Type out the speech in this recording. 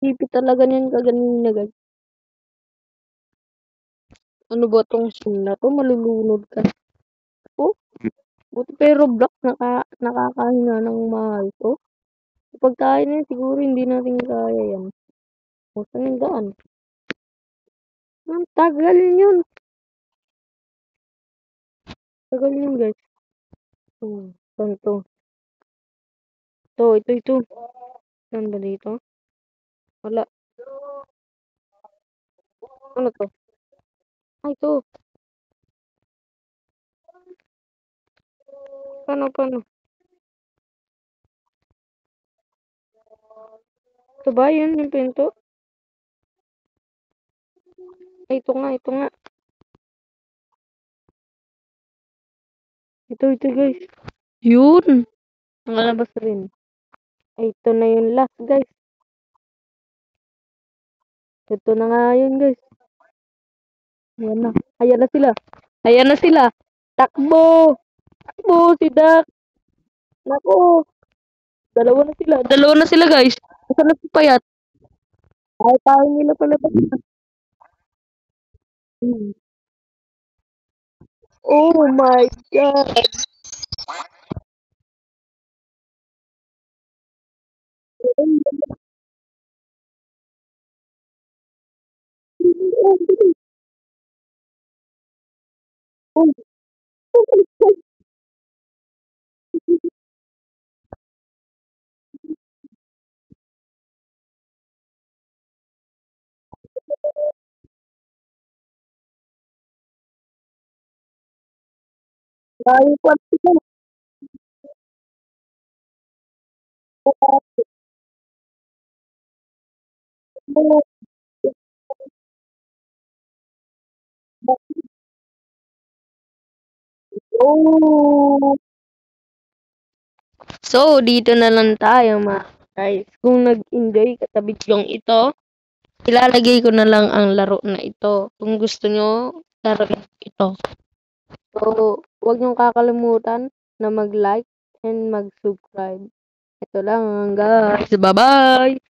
Sipi talaga niyan kaganina guys. Ano ba tong sim na to? Malulunod ka. Oh, buti pero Roblox nakakahinga ng mahal to. Kapag tayo na yun, siguro hindi natin kaya yan. O, saan yung daan? Ang tagal yun. Tagal yun guys. Saan to? Ito. Saan ba dito? Wala. Ano to? Ay, ito. Paano? Ito ba yun yung pinto? Ay, ito nga. Ito guys. Yun. Nakalabas rin. Ay, ito na yung last guys. Ito na nga yun guys. Ayan na. Ayan na sila. Takbo si Dak. Nako. Dalawa na sila guys. Nasaan na si Payat? Ay, tayo nila pala. Oh my God. Tayo pa sila. Oh. So, dito na lang tayo mga guys. Kung nag-enjoy ka sa bidyong ito, ilalagay ko na lang ang laro na ito. Kung gusto nyo, laruin ito. So, huwag niyong kakalimutan na mag-like and mag-subscribe. Ito lang guys. Bye-bye!